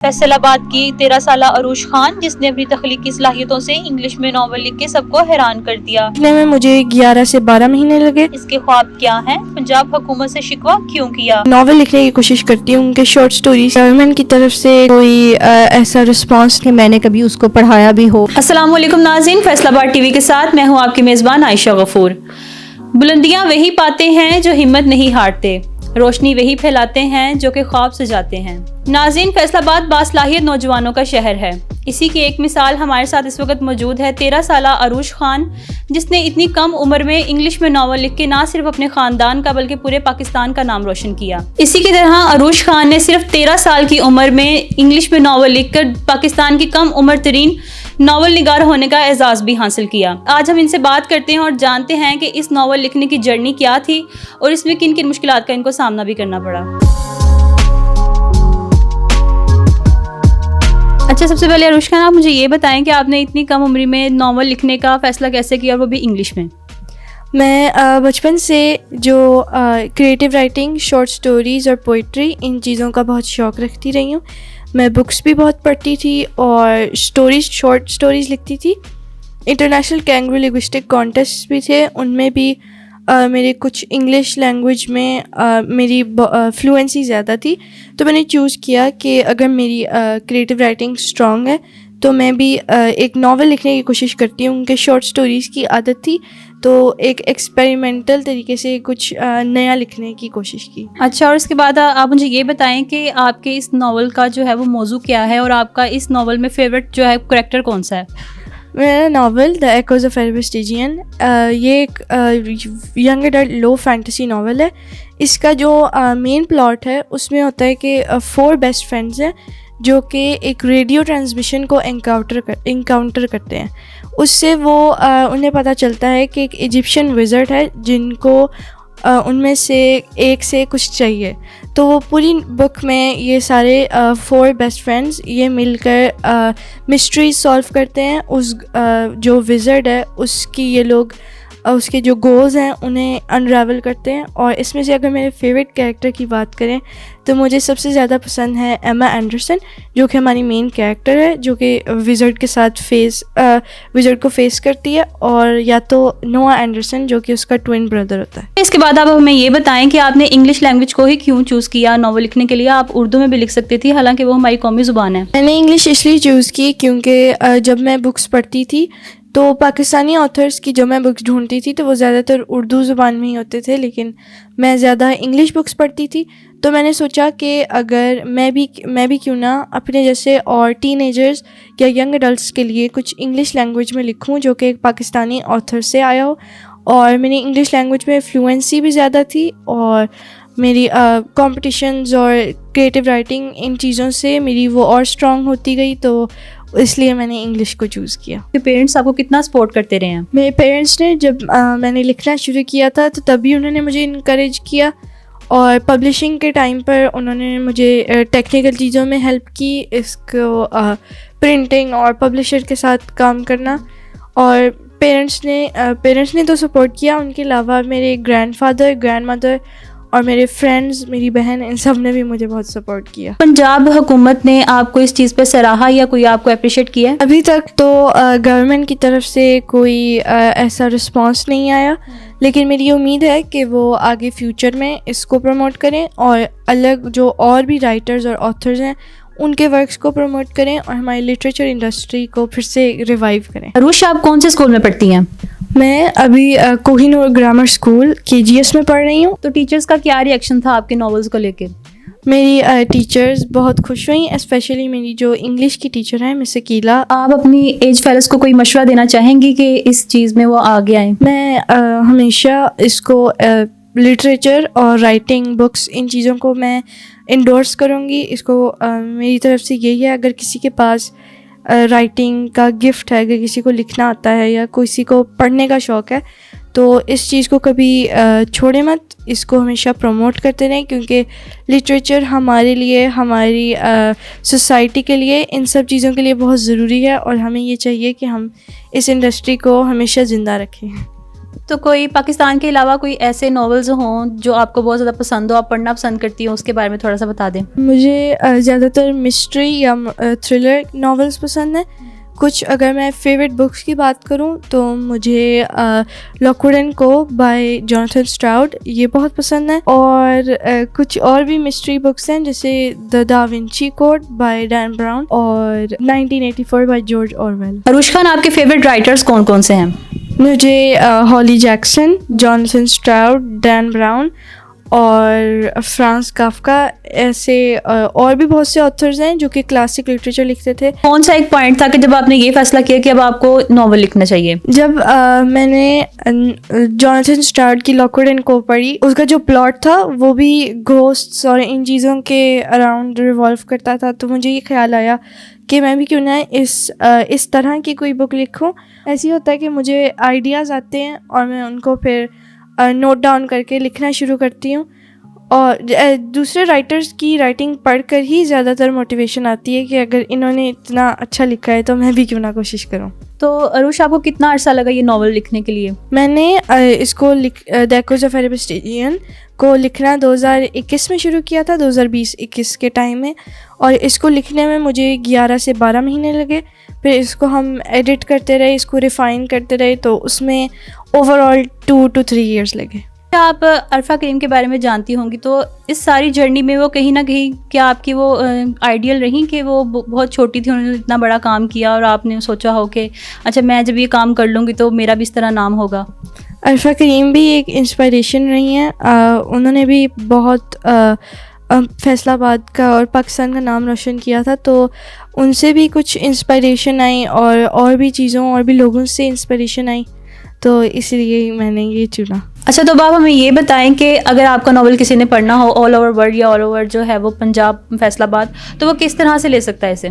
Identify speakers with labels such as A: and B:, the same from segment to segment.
A: फैसलाबाद की 13 साला अरूश खान, जिसने अपनी तख्लीकी सलाहियतों से इंग्लिश में नावल लिख के सबको हैरान कर दिया।
B: लिखने में मुझे 11 से 12 महीने लगे।
A: इसके ख्वाब क्या हैं? पंजाब हुकूमत से शिकवा क्यों किया?
B: नावल लिखने की कोशिश करती हूँ, उनके शॉर्ट स्टोरीज। गवर्नमेंट की तरफ से कोई ऐसा रिस्पांस नहीं मैंने कभी उसको पढ़ाया भी हो।
A: अस्सलाम वालेकुम नाज़रीन, फैसलाबाद टीवी के साथ मैं हूँ आपकी मेज़बान आयशा गफूर। बुलंदियाँ वही पाते हैं जो हिम्मत नहीं हारते, रोशनी वही फैलाते हैं जो कि ख्वाब सजाते हैं। नाज़रीन, फैसलाबाद बासलाहियत नौजवानों का शहर है। इसी की एक मिसाल हमारे साथ इस वक्त मौजूद है 13 साला अरूश खान, जिसने इतनी कम उम्र में इंग्लिश में नावल लिख के ना सिर्फ अपने ख़ानदान का बल्कि पूरे पाकिस्तान का नाम रोशन किया। इसी की तरह अरूश खान ने सिर्फ 13 साल की उम्र में इंग्लिश में नावल लिखकर पाकिस्तान की कम उम्र तरीन नावल निगार होने का एजाज़ भी हासिल किया। आज हम इनसे बात करते हैं और जानते हैं कि इस नावल लिखने की जर्नी क्या थी और इसमें किन किन मुश्किलात का इनको सामना भी करना पड़ा। अच्छा, सबसे पहले अरूश खान, आप मुझे ये बताएं कि आपने इतनी कम उम्र में नावल लिखने का फ़ैसला कैसे किया और वो भी इंग्लिश में?
B: मैं बचपन से जो क्रिएटिव राइटिंग, शॉर्ट स्टोरीज़ और पोइट्री, इन चीज़ों का बहुत शौक़ रखती रही हूँ। मैं बुक्स भी बहुत पढ़ती थी और शॉर्ट स्टोरीज़ लिखती थी। इंटरनेशनल कैंगरू लिंग्विस्टिक कॉन्टेस्ट भी थे, उनमें भी मेरे कुछ इंग्लिश लैंग्वेज में मेरी फ्लुएंसी ज़्यादा थी, तो मैंने चूज़ किया कि अगर मेरी क्रिएटिव राइटिंग स्ट्रॉन्ग है तो मैं भी एक नावल लिखने की कोशिश करती हूँ। उनके शॉर्ट स्टोरीज़ की आदत थी, तो एक एक्सपेरिमेंटल तरीके से कुछ नया लिखने की कोशिश की।
A: अच्छा, और इसके बाद आप मुझे ये बताएं कि आपके इस नावल का जो है वो मौजू क्या है और आपका इस नावल में फेवरेट जो है कैरेक्टर कौन सा है?
B: मेरा नावल द एकोज़ ऑफ एल्विस स्टिजियन, ये एक यंग एडल्ट लो फैंटेसी नावल है। इसका जो मेन प्लॉट है उसमें होता है कि 4 बेस्ट फ्रेंड्स हैं जो कि एक रेडियो ट्रांसमिशन को इनकाउंटर करते हैं। उससे वो उन्हें पता चलता है कि एक इजिप्शियन विज़र्ड है जिनको उनमें से एक से कुछ चाहिए। तो वो पूरी बुक में ये सारे 4 बेस्ट फ्रेंड्स ये मिलकर मिस्ट्री सॉल्व करते हैं। उस जो विज़र्ड है उसकी ये लोग उसके जो गोल्स हैं उन्हें अनरावल करते हैं। और इसमें से अगर मेरे फेवरेट कैरेक्टर की बात करें तो मुझे सबसे ज़्यादा पसंद है एमा एंडरसन, जो कि हमारी मेन कैरेक्टर है, जो कि विज़र्ड के साथ विज़र्ड को फेस करती है, और या तो नोआ एंडरसन जो कि उसका ट्विन ब्रदर होता है।
A: इसके बाद आप हमें ये बताएं कि आपने इंग्लिश लैंग्वेज को ही क्यों चूज़ किया नावल लिखने के लिए? आप उर्दू में भी लिख सकती थी, हालांकि वो हमारी कौमी ज़ुबान है।
B: मैंने इंग्लिश इसलिए चूज़ की क्योंकि जब मैं बुक्स पढ़ती थी तो पाकिस्तानी ऑथर्स की जो मैं बुक्स ढूंढती थी तो वो ज़्यादातर उर्दू ज़ुबान में ही होते थे, लेकिन मैं ज़्यादा इंग्लिश बुक्स पढ़ती थी। तो मैंने सोचा कि अगर मैं भी क्यों ना अपने जैसे और टीनेजर्स या यंग एडल्ट्स के लिए कुछ इंग्लिश लैंग्वेज में लिखूं जो कि एक पाकिस्तानी ऑथर से आया हो। और मेरी इंग्लिश लैंग्वेज में फ्लुएंसी भी ज़्यादा थी और मेरी कॉम्पिटिशन्स और क्रिएटिव राइटिंग, इन चीज़ों से मेरी वो और स्ट्रॉन्ग होती गई, तो इसलिए मैंने इंग्लिश को चूज़ किया।
A: आपके पेरेंट्स आपको कितना सपोर्ट करते रहे हैं?
B: मेरे पेरेंट्स ने जब मैंने लिखना शुरू किया था तो तभी उन्होंने मुझे इनकरेज किया, और पब्लिशिंग के टाइम पर उन्होंने मुझे टेक्निकल चीज़ों में हेल्प की, इसको प्रिंटिंग और पब्लिशर के साथ काम करना। और पेरेंट्स ने तो सपोर्ट किया, उनके अलावा मेरे ग्रैंडफादर, ग्रैंडमदर और मेरे फ्रेंड्स, मेरी बहन, इन सब ने भी मुझे बहुत सपोर्ट किया।
A: पंजाब हुकूमत ने आपको इस चीज़ पर सराहा या कोई आपको अप्रिशिएट किया?
B: अभी तक तो गवर्नमेंट की तरफ से कोई ऐसा रिस्पांस नहीं आया, लेकिन मेरी उम्मीद है कि वो आगे फ्यूचर में इसको प्रमोट करें और अलग जो और भी राइटर्स और ऑथर्स हैं उनके वर्क्स को प्रमोट करें और हमारी लिटरेचर इंडस्ट्री को फिर से रिवाइव करें।
A: अरूश, आप कौन से स्कूल में पढ़ती हैं?
B: मैं अभी कोहिनूर ग्रामर स्कूल KGS में पढ़ रही हूँ।
A: तो टीचर्स का क्या रिएक्शन था आपके नॉवेल्स को लेकर?
B: मेरी टीचर्स बहुत खुश हुई, स्पेशली मेरी जो इंग्लिश की टीचर है मिस अकीला।
A: आप अपनी एज फेलोज़ को कोई मशवरा देना चाहेंगी कि इस चीज़ में वो आगे आएँ?
B: मैं हमेशा इसको लिटरेचर और राइटिंग, बुक्स, इन चीज़ों को मैं इंडोर्स करूँगी। इसको मेरी तरफ से यही है, अगर किसी के पास राइटिंग का गिफ्ट है, अगर किसी को लिखना आता है या किसी को पढ़ने का शौक़ है, तो इस चीज़ को कभी छोड़े मत, इसको हमेशा प्रमोट करते रहें, क्योंकि लिटरेचर हमारे लिए, हमारी सोसाइटी के लिए, इन सब चीज़ों के लिए बहुत ज़रूरी है और हमें ये चाहिए कि हम इस इंडस्ट्री को हमेशा ज़िंदा रखें।
A: तो कोई पाकिस्तान के अलावा कोई ऐसे नॉवेल्स हों जो आपको बहुत ज़्यादा पसंद हो, आप पढ़ना पसंद करती हो, उसके बारे में थोड़ा सा बता दें।
B: मुझे ज़्यादातर मिस्ट्री या थ्रिलर नॉवेल्स पसंद हैं। कुछ अगर मैं फेवरेट बुक्स की बात करूं तो मुझे लॉकवुड एंड को बाय जॉनथन स्ट्राउड ये बहुत पसंद है, और कुछ और भी मिस्ट्री बुक्स हैं जैसे the Da Vinci Code by Dan Brown और 1984 by George Orwell.
A: Arush Khan, आपके फेवरेट राइटर्स कौन कौन से हैं?
B: मुझे Holly Jackson, Jonathan Stroud, Dan Brown और फ्रांस काफ्का, ऐसे और भी बहुत से ऑथर्स हैं जो कि क्लासिक लिटरेचर लिखते थे।
A: कौन सा एक पॉइंट था कि जब आपने ये फैसला किया कि अब आपको नॉवल लिखना चाहिए?
B: जब मैंने जॉनथन स्ट्राउड की लॉकवुड एंड को पढ़ी, उसका जो प्लॉट था वो भी घोस्ट्स और इन चीज़ों के अराउंड रिवॉल्व करता था, तो मुझे ये ख्याल आया कि मैं भी क्यों ना इस तरह की कोई बुक लिखूं। ऐसे ही होता है कि मुझे आइडियाज़ आते हैं और मैं उनको फिर नोट डाउन करके लिखना शुरू करती हूँ, और दूसरे राइटर्स की राइटिंग पढ़कर ही ज़्यादातर मोटिवेशन आती है कि अगर इन्होंने इतना अच्छा लिखा है तो मैं भी क्यों ना कोशिश करूँ।
A: तो अरूश, आपको कितना अर्सा लगा ये नॉवल लिखने के लिए?
B: मैंने इसको द एकोज़ ऑफ एरेबस स्टेजियन को लिखना 2021 में शुरू किया था, 2020-21 के टाइम में, और इसको लिखने में मुझे 11 से 12 महीने लगे। फिर इसको हम एडिट करते रहे, इसको रिफ़ाइन करते रहे, तो उसमें ओवरऑल 2 to 3 years लगे।
A: आप अरफा करीम के बारे में जानती होंगी, तो इस सारी जर्नी में वो कहीं ना कहीं क्या आपकी वो आइडियल रही कि वो बहुत छोटी थी, उन्होंने इतना बड़ा काम किया और आपने सोचा हो कि अच्छा मैं जब ये काम कर लूँगी तो मेरा भी इस तरह नाम होगा?
B: अरफा करीम भी एक इंस्पिरेशन रही हैं। उन्होंने भी बहुत फैसलाबाद का और पाकिस्तान का नाम रोशन किया था, तो उनसे भी कुछ इंस्पिरेशन आई और भी चीज़ों और भी लोगों से इंस्पिरेशन आई, तो इसलिए मैंने ये चुना।
A: अच्छा, तो आप हमें ये बताएं कि अगर आपका नॉवल किसी ने पढ़ना हो ऑल ओवर वर्ल्ड या ऑल ओवर जो है वो पंजाब फैसलाबाद, तो वो किस तरह से ले सकता है इसे?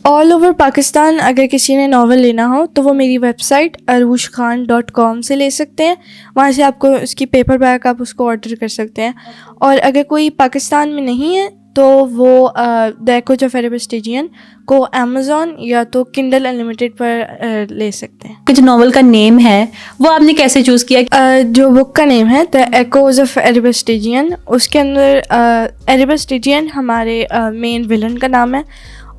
B: ऑल ओवर पाकिस्तान अगर किसी ने नावल लेना हो तो वो मेरी वेबसाइट arushkhan.com से ले सकते हैं। वहाँ से आपको उसकी पेपर बैक आप उसको ऑर्डर कर सकते हैं। और अगर कोई पाकिस्तान में नहीं है तो वो द एकोज़ ऑफ एरेबस स्टेजियन को अमेज़ॉन या तो किंडल अनलिमिटेड पर ले सकते हैं।
A: कि जो नॉवल का नेम है वो आपने कैसे चूज़ किया?
B: जो बुक का नेम है द एकोज़ ऑफ एरेबस स्टेजियन, उसके अंदर एरेबस स्टेजियन हमारे मेन विलन का नाम है,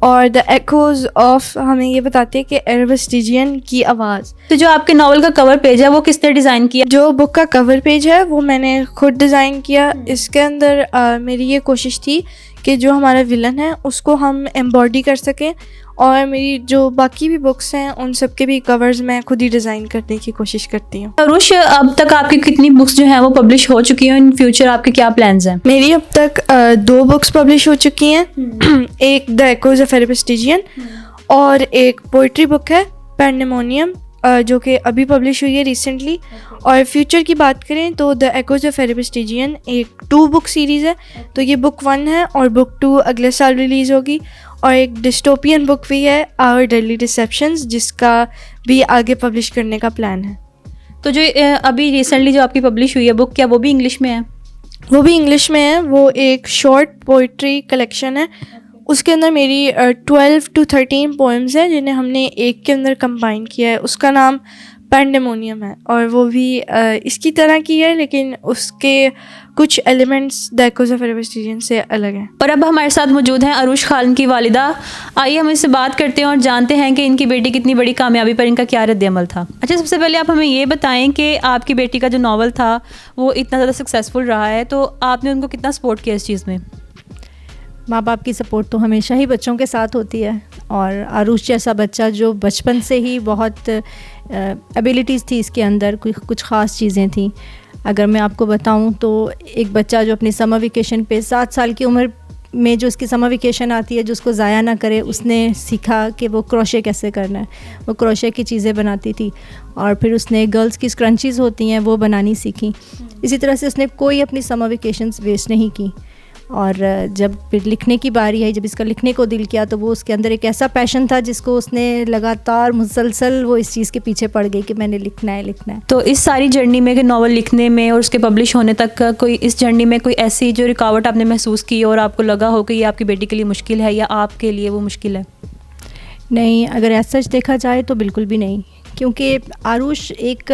B: और द एकोज़ ऑफ हमें ये बताते हैं कि एरेबस स्टेजियन की आवाज़।
A: तो जो आपके नॉवल का कवर पेज है वो किसने डिज़ाइन किया?
B: जो बुक का कवर पेज है वो मैंने खुद डिज़ाइन किया। इसके अंदर मेरी ये कोशिश थी कि जो हमारा विलन है उसको हम एम्बॉडी कर सकें, और मेरी जो बाकी भी बुक्स हैं उन सब के भी कवर्स मैं खुद ही डिज़ाइन करने की कोशिश करती हूँ।
A: अरुष, अब तक आपकी कितनी बुक्स जो हैं वो पब्लिश हो चुकी हैं? इन फ्यूचर आपके क्या प्लान्स हैं?
B: मेरी अब तक 2 बुक्स पब्लिश हो चुकी हैं। एक द एकोज़ ऑफ एरेबस स्टेजियन और एक पोइट्री बुक है पैंडेमोनियम, जो कि अभी पब्लिश हुई है रिसेंटली। और फ्यूचर की बात करें तो द एकोज़ ऑफ एरेबस स्टेजियन एक 2 बुक सीरीज़ है, तो ये बुक 1 है और बुक 2 अगले साल रिलीज़ होगी। और एक डिस्टोपियन बुक भी है आवर डेडली डिसेप्शंस, जिसका भी आगे पब्लिश करने का प्लान है।
A: तो जो अभी रिसेंटली जो आपकी पब्लिश हुई है बुक, क्या वो भी इंग्लिश में है?
B: वो भी इंग्लिश में है। वो एक शॉर्ट पोइट्री कलेक्शन है। उसके अंदर मेरी 12 to 13 पोएम्स हैं जिन्हें हमने एक के अंदर कंबाइन किया है। उसका नाम पैंडेमोनियम है, और वो भी इसकी तरह की है, लेकिन उसके कुछ एलिमेंट्स द एकोज़ ऑफ एरेबस स्टेजियन से अलग हैं।
A: और अब हमारे साथ मौजूद हैं अरुष खान की वालिदा। आइए हम इससे बात करते हैं और जानते हैं कि इनकी बेटी कितनी बड़ी कामयाबी पर इनका क्या रद्द-ए-अमल था। अच्छा, सबसे पहले आप हमें ये बताएं कि आपकी बेटी का जो नावल था वो इतना ज़्यादा सक्सेसफुल रहा है, तो आपने उनको कितना सपोर्ट किया इस चीज़ में?
C: माँ बाप की सपोर्ट तो हमेशा ही बच्चों के साथ होती है, और आरुष जैसा बच्चा जो बचपन से ही बहुत एबिलिटीज़ थी इसके अंदर, कुछ ख़ास चीज़ें थी। अगर मैं आपको बताऊं तो एक बच्चा जो अपनी समर वेकेशन पे 7 साल की उम्र में जो उसकी समर वेकेशन आती है, जो उसको ज़ाया ना करे, उसने सीखा कि वो क्रोशे कैसे करना है। वो क्रोशे की चीज़ें बनाती थी, और फिर उसने गर्ल्स की स्क्रंचीज़ होती हैं वो बनानी सीखी। इसी तरह से उसने कोई अपनी समर वेकेशंस वेस्ट नहीं की। और जब फिर लिखने की बारी आई, जब इसका लिखने को दिल किया, तो वो उसके अंदर एक ऐसा पैशन था जिसको उसने लगातार मुसलसल वो इस चीज़ के पीछे पड़ गई कि मैंने लिखना है, लिखना है।
A: तो इस सारी जर्नी में कि नावल लिखने में और उसके पब्लिश होने तक का कोई इस जर्नी में कोई ऐसी जो रुकावट आपने महसूस की और आपको लगा हो कि ये आपकी बेटी के लिए मुश्किल है या आपके लिए वो मुश्किल है?
C: नहीं, अगर ऐसा सच देखा जाए तो बिल्कुल भी नहीं, क्योंकि आरुष एक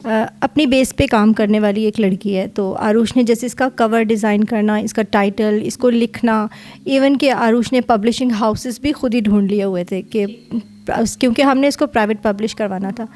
C: अपनी बेस पे काम करने वाली एक लड़की है। तो आरुष ने जैसे इसका कवर डिज़ाइन करना, इसका टाइटल, इसको लिखना, इवन कि आरुष ने पब्लिशिंग हाउसेस भी खुद ही ढूंढ लिए हुए थे कि क्योंकि हमने इसको प्राइवेट पब्लिश करवाना था।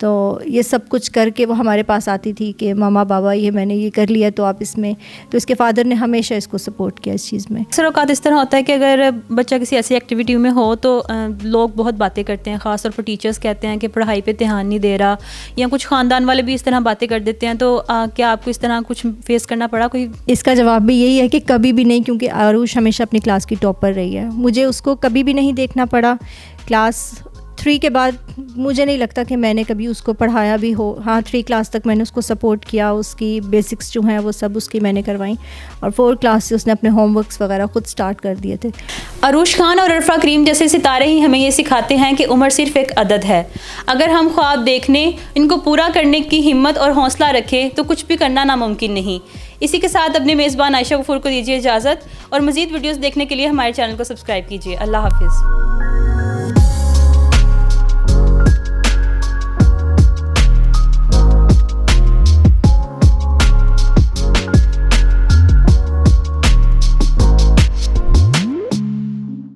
C: तो ये सब कुछ करके वो हमारे पास आती थी कि मामा बाबा ये मैंने ये कर लिया तो आप इसमें, तो इसके फादर ने हमेशा इसको सपोर्ट किया इस चीज़ में।
A: अक्सर औकात इस तरह होता है कि अगर बच्चा किसी ऐसी एक्टिविटी में हो तो लोग बहुत बातें करते हैं, ख़ास तौर पर टीचर्स कहते हैं कि पढ़ाई पे ध्यान नहीं दे रहा, या कुछ ख़ानदान वाले भी इस तरह बातें कर देते हैं। तो क्या आपको इस तरह कुछ फेस करना पड़ा कोई?
C: इसका जवाब भी यही है कि कभी भी नहीं, क्योंकि आरुष हमेशा अपनी क्लास की टॉपर रही है। मुझे उसको कभी भी नहीं देखना पड़ा। क्लास 3 के बाद मुझे नहीं लगता कि मैंने कभी उसको पढ़ाया भी हो। हाँ, 3 क्लास तक मैंने उसको सपोर्ट किया, उसकी बेसिक्स जो हैं वो सब उसकी मैंने करवाई, और 4 क्लास से उसने अपने होमवर्क्स वगैरह खुद स्टार्ट कर दिए थे।
A: अरूश खान और अरफा करीम जैसे सितारे ही हमें ये सिखाते हैं कि उम्र सिर्फ एक अदद है। अगर हम ख्वाब देखने, इनको पूरा करने की हिम्मत और हौसला रखें तो कुछ भी करना नामुमकिन नहीं। इसी के साथ अपने मेज़बान आयशा गफूर को दीजिए इजाज़त, और मज़ीद वीडियोज़ देखने के लिए हमारे चैनल को सब्सक्राइब कीजिए। अल्लाह हाफिज़।